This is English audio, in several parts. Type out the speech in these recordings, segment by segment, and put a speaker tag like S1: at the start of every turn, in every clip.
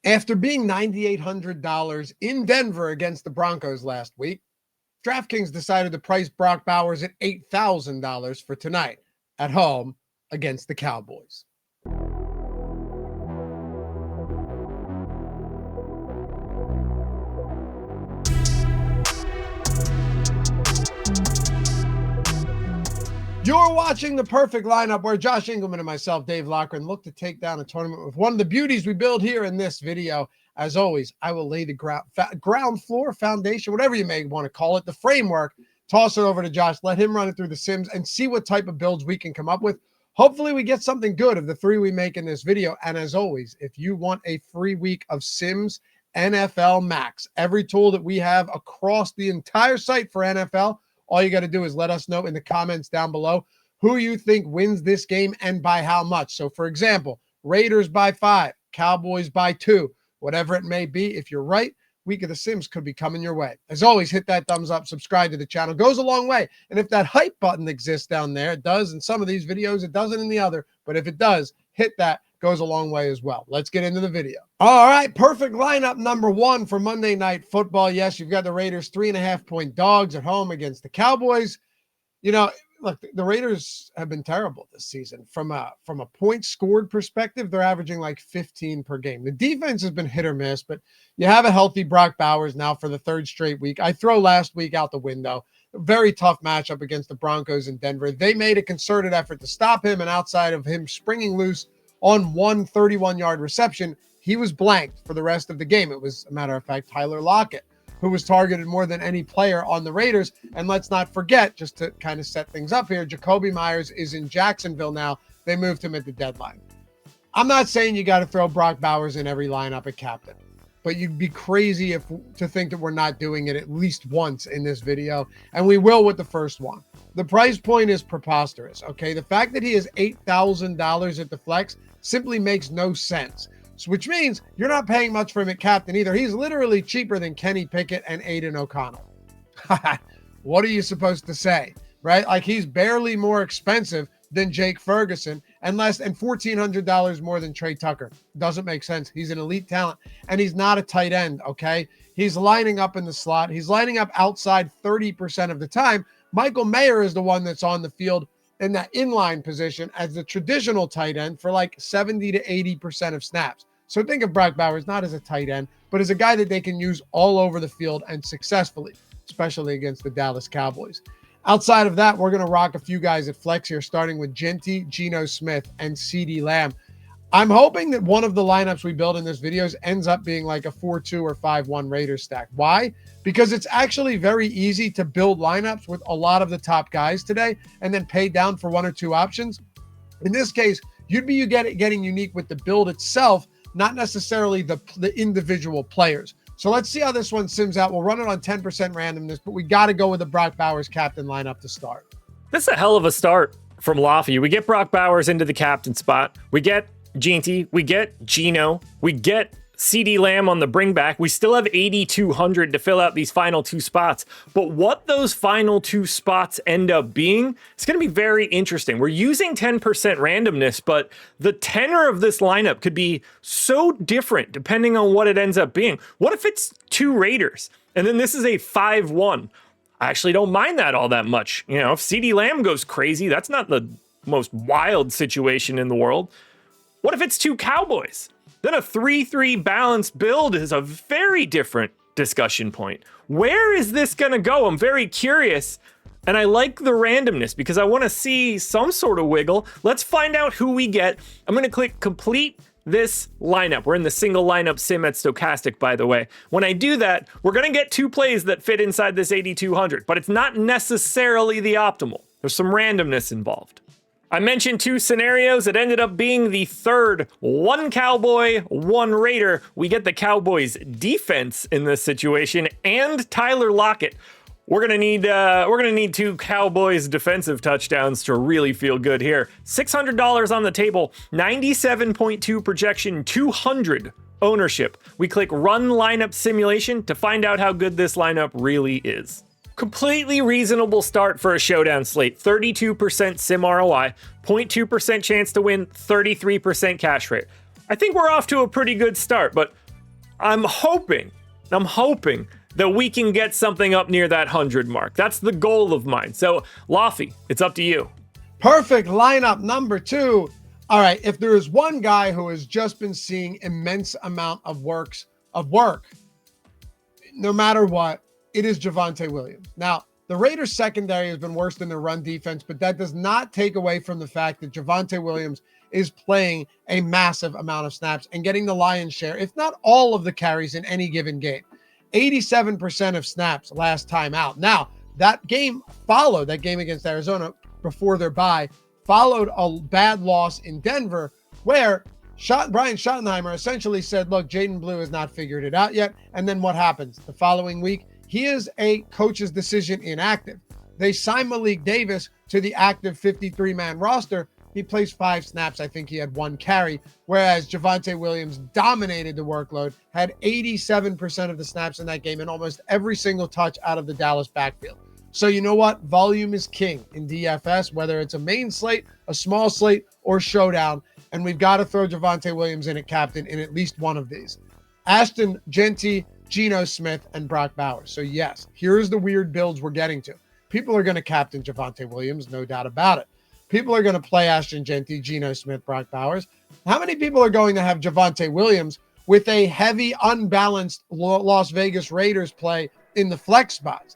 S1: After being $9,800 in Denver against the Broncos last week, DraftKings decided to price Brock Bowers at $8,000 for tonight at home against the Cowboys. You're watching The Perfect Lineup, where Josh Engleman and myself, Dave Loughran, look to take down a tournament with one of the beauties we build here in this video. As always, I will lay the ground floor, foundation, whatever you may want to call it, the framework, toss it over to Josh, let him run it through the sims and see what type of builds we can come up with. Hopefully we get something good of the three we make in this video. And as always, if you want a free week of Sims NFL Max, every tool that we have across the entire site for NFL, all you got to do is let us know in the comments down below who you think wins this game and by how much. So, for example, Raiders by 5, Cowboys by 2, whatever it may be. If you're right, Week of the Sims could be coming your way. As always, hit that thumbs up, subscribe to the channel. Goes a long way. And if that hype button exists down there, it does in some of these videos, it doesn't in the other. But if it does, hit that. Goes a long way as well. Let's get into the video. All right, perfect lineup number 1 for Monday Night Football. Yes, you've got the Raiders 3.5-point dogs at home against the Cowboys. You know, look, the Raiders have been terrible this season. From a point scored perspective, they're averaging like 15 per game. The defense has been hit or miss, but you have a healthy Brock Bowers now for the 3rd straight week. I throw last week out the window. Very tough matchup against the Broncos in Denver. They made a concerted effort to stop him, and outside of him springing loose on one 31-yard reception, he was blanked for the rest of the game. It was, a matter of fact, Tyler Lockett, who was targeted more than any player on the Raiders. And let's not forget, just to kind of set things up here, Jacoby Myers is in Jacksonville now. They moved him at the deadline. I'm not saying you got to throw Brock Bowers in every lineup at captain, but you'd be crazy to think that we're not doing it at least once in this video, and we will with the first one. The price point is preposterous, okay? The fact that he is $8,000 at the flex simply makes no sense. So, which means you're not paying much for him at captain either. He's literally cheaper than Kenny Pickett and Aiden O'Connell. What are you supposed to say, right? Like, he's barely more expensive than Jake Ferguson and $1,400 more than Trey Tucker. Doesn't make sense. He's an elite talent, and he's not a tight end, okay? He's lining up in the slot. He's lining up outside 30% of the time. Michael Mayer is the one that's on the field in that inline position as the traditional tight end for like 70 to 80% of snaps. So think of Brock Bowers not as a tight end, but as a guy that they can use all over the field and successfully, especially against the Dallas Cowboys. Outside of that, we're going to rock a few guys at flex here, starting with Genty, Geno Smith, and CeeDee Lamb. I'm hoping that one of the lineups we build in this video ends up being like a 4-2 or 5-1 Raiders stack. Why? Because it's actually very easy to build lineups with a lot of the top guys today and then pay down for 1 or 2 options. In this case, you'd be getting unique with the build itself, not necessarily the individual players. So let's see how this one sims out. We'll run it on 10% randomness, but we got to go with the Brock Bowers captain lineup to start.
S2: This is a hell of a start from Lofty. We get Brock Bowers into the captain spot. We get Genty, we get Geno, we get CeeDee Lamb on the bring back. We still have 8,200 to fill out these final 2 spots. But what those final 2 spots end up being, it's going to be very interesting. We're using 10% randomness, but the tenor of this lineup could be so different depending on what it ends up being. What if it's 2 Raiders and then this is a 5-1? I actually don't mind that all that much. You know, if CeeDee Lamb goes crazy, that's not the most wild situation in the world. What if it's 2 Cowboys? Then a 3-3 balanced build is a very different discussion point. Where is this going to go? I'm very curious, and I like the randomness because I want to see some sort of wiggle. Let's find out who we get. I'm going to click complete this lineup. We're in the single lineup sim at Stokastic, by the way. When I do that, we're going to get 2 plays that fit inside this 8,200, but it's not necessarily the optimal. There's some randomness involved. I mentioned 2 scenarios. It ended up being the third. 1 Cowboy, 1 Raider. We get the Cowboys defense in this situation and Tyler Lockett. We're gonna need 2 Cowboys defensive touchdowns to really feel good here. $600 on the table, 97.2 projection, 200 ownership. We click run lineup simulation to find out how good this lineup really is. Completely reasonable start for a showdown slate. 32% sim ROI, 0.2% chance to win, 33% cash rate. I think we're off to a pretty good start, but I'm hoping that we can get something up near that 100 mark. That's the goal of mine. So, Laffy, it's up to you.
S1: Perfect lineup number 2. All right, if there is one guy who has just been seeing immense amount of work, no matter what, it is Javonte Williams. Now, the Raiders secondary has been worse than their run defense, but that does not take away from the fact that Javonte Williams is playing a massive amount of snaps and getting the lion's share, if not all of the carries in any given game. 87% of snaps last time out. Now, that game against Arizona before their bye followed a bad loss in Denver where Brian Schottenheimer essentially said, look, Jaden Blue has not figured it out yet. And then what happens? The following week, he is a coach's decision inactive. They sign Malik Davis to the active 53-man roster. He plays 5 snaps. I think he had 1 carry, whereas Javonte Williams dominated the workload, had 87% of the snaps in that game and almost every single touch out of the Dallas backfield. So you know what? Volume is king in DFS, whether it's a main slate, a small slate, or showdown. And we've got to throw Javonte Williams in at captain in at least one of these. Ashton Jeanty, Geno Smith, and Brock Bowers. So yes, here's the weird builds we're getting to. People are going to captain Javonte Williams, no doubt about it. People are going to play Ashton Jeanty, Geno Smith, Brock Bowers. How many people are going to have Javonte Williams with a heavy, unbalanced Las Vegas Raiders play in the flex spots?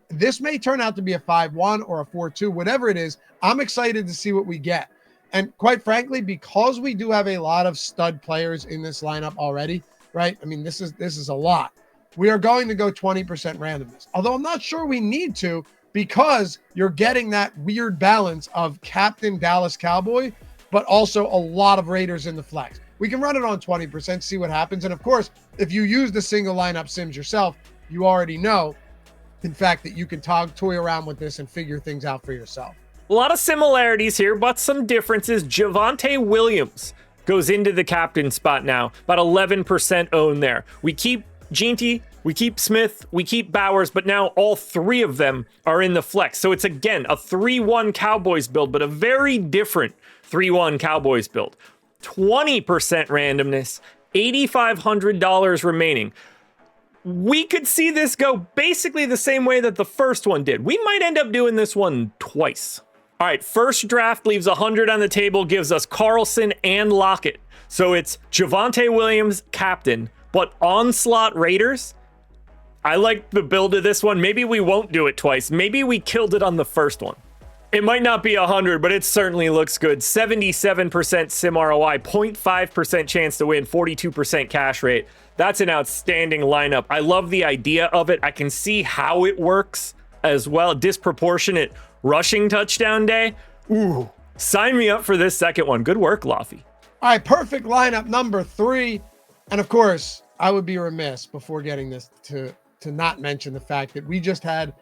S1: This may turn out to be a 5-1 or a 4-2, whatever it is. I'm excited to see what we get. And quite frankly, because we do have a lot of stud players in this lineup already, right? I mean, this is a lot. We are going to go 20% randomness. Although I'm not sure we need to, because you're getting that weird balance of captain Dallas Cowboy, but also a lot of Raiders in the flex. We can run it on 20%, see what happens. And of course, if you use the single lineup sims yourself, you already know, in fact, that you can toy around with this and figure things out for yourself.
S2: A lot of similarities here, but some differences. Javonte Williams goes into the captain spot now, about 11% owned there. We keep Jeanty, we keep Smith, we keep Bowers, but now all 3 of them are in the flex. So it's, again, a 3-1 Cowboys build, but a very different 3-1 Cowboys build. 20% randomness, $8,500 remaining. We could see this go basically the same way that the first one did. We might end up doing this one twice. All right, first draft leaves 100 on the table, gives us Carlson and Lockett. So it's Javonte Williams, captain, but on-slot Raiders. I like the build of this one. Maybe we won't do it twice. Maybe we killed it on the first one. It might not be 100, but it certainly looks good. 77% sim ROI, 0.5% chance to win, 42% cash rate. That's an outstanding lineup. I love the idea of it. I can see how it works as well. Disproportionate rushing touchdown day. Ooh, sign me up for this second one. Good work, Laffy.
S1: All right, perfect lineup number 3. And of course, I would be remiss before getting this to not mention the fact that we just had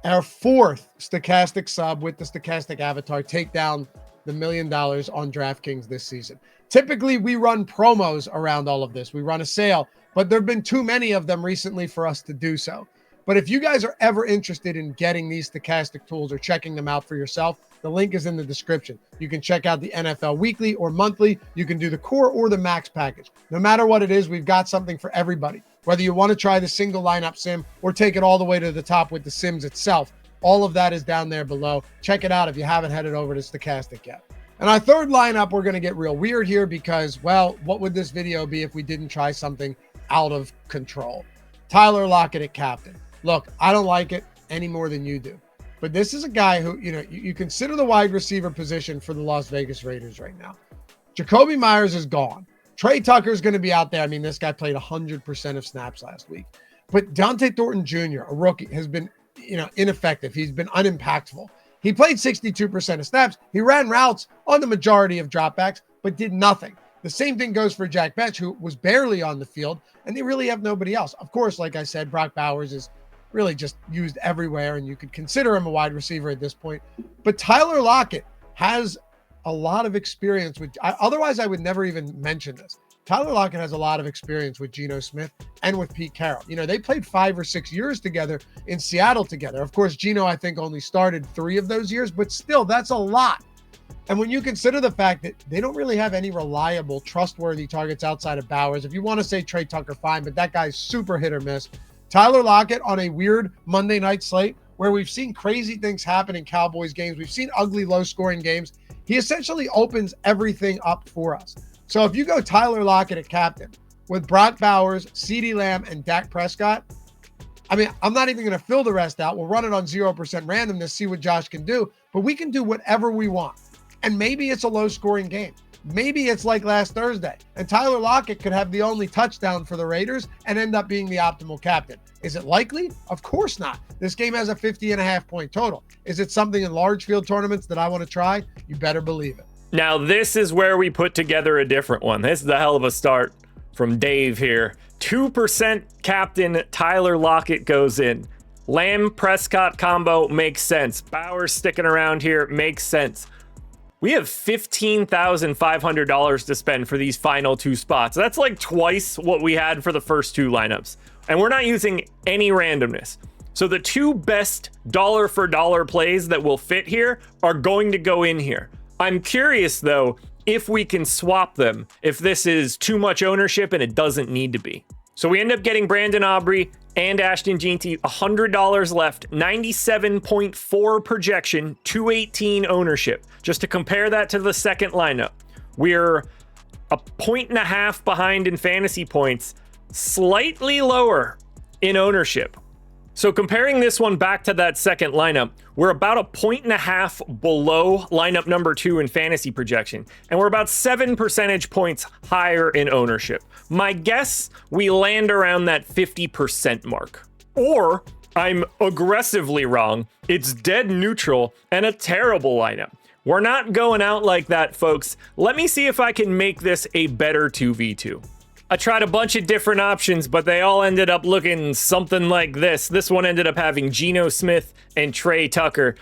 S1: our 4th Stokastic sub with the Stokastic avatar take down the $1 million on DraftKings this season. Typically, we run promos around all of this. We run a sale, but there have been too many of them recently for us to do so. But if you guys are ever interested in getting these Stokastic tools or checking them out for yourself, the link is in the description. You can check out the NFL weekly or monthly. You can do the core or the max package. No matter what it is, we've got something for everybody. Whether you want to try the single lineup sim or take it all the way to the top with the sims itself, all of that is down there below. Check it out if you haven't headed over to Stokastic yet. And our third lineup, we're going to get real weird here because, well, what would this video be if we didn't try something out of control? Tyler Lockett at captain. Look, I don't like it any more than you do. But this is a guy who, you consider the wide receiver position for the Las Vegas Raiders right now. Jacoby Myers is gone. Trey Tucker is going to be out there. I mean, this guy played 100% of snaps last week. But Dante Thornton Jr., a rookie, has been, ineffective. He's been unimpactful. He played 62% of snaps. He ran routes on the majority of dropbacks, but did nothing. The same thing goes for Jack Betch, who was barely on the field, and they really have nobody else. Of course, like I said, Brock Bowers is really just used everywhere, and you could consider him a wide receiver at this point. But Tyler Lockett has a lot of experience with, otherwise I would never even mention this. Tyler Lockett has a lot of experience with Geno Smith and with Pete Carroll. They played 5 or 6 years together in Seattle together. Of course, Geno, I think, only started 3 of those years, but still, that's a lot. And when you consider the fact that they don't really have any reliable, trustworthy targets outside of Bowers, if you want to say Trey Tucker, fine, but that guy's super hit or miss. Tyler Lockett on a weird Monday night slate where we've seen crazy things happen in Cowboys games. We've seen ugly, low-scoring games. He essentially opens everything up for us. So if you go Tyler Lockett at captain with Brock Bowers, CeeDee Lamb, and Dak Prescott, I mean, I'm not even going to fill the rest out. We'll run it on 0% randomness, see what Josh can do, but we can do whatever we want. And maybe it's a low-scoring game. Maybe it's like last Thursday, and Tyler Lockett could have the only touchdown for the Raiders and end up being the optimal captain. Is it likely? Of course not. This game has a 50.5 point total. Is it something in large field tournaments that I want to try? You better believe it.
S2: Now, this is where we put together a different one. This is a hell of a start from Dave here. 2% captain Tyler Lockett goes in. Lamb Prescott combo makes sense. Bowers sticking around here makes sense. We have $15,500 to spend for these final two spots. That's like twice what we had for the first two lineups. And we're not using any randomness. So the two best dollar for dollar plays that will fit here are going to go in here. I'm curious though, if we can swap them, if this is too much ownership and it doesn't need to be. So we end up getting Brandon Aubrey and Ashton Jeanty, $100 left, 97.4 projection, 218 ownership. Just to compare that to the second lineup, we're 1.5 points behind in fantasy points, slightly lower in ownership. So comparing this one back to that second lineup, we're about 1.5 points below lineup number 2 in fantasy projection, and we're about 7 percentage points higher in ownership. My guess, we land around that 50% mark. Or I'm aggressively wrong. It's dead neutral and a terrible lineup. We're not going out like that, folks. Let me see if I can make this a better 2v2. I tried a bunch of different options, but they all ended up looking something like this. This one ended up having Geno Smith and Trey Tucker.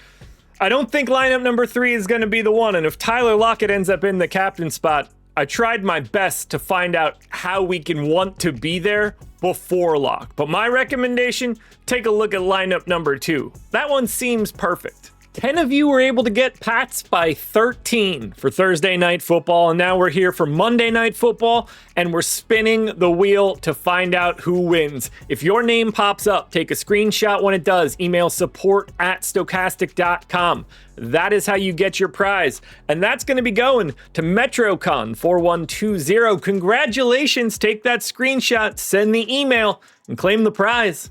S2: I don't think lineup number 3 is going to be the one, and if Tyler Lockett ends up in the captain spot, I tried my best to find out how we can want to be there before lock. But my recommendation, take a look at lineup number 2. That one seems perfect. 10 of you were able to get Pats by 13 for Thursday Night Football, and now we're here for Monday Night Football, and we're spinning the wheel to find out who wins. If your name pops up, take a screenshot when it does. Email support@stokastic.com. That is how you get your prize, and that's going to be going to MetroCon 4120. Congratulations, take that screenshot, send the email, and claim the prize.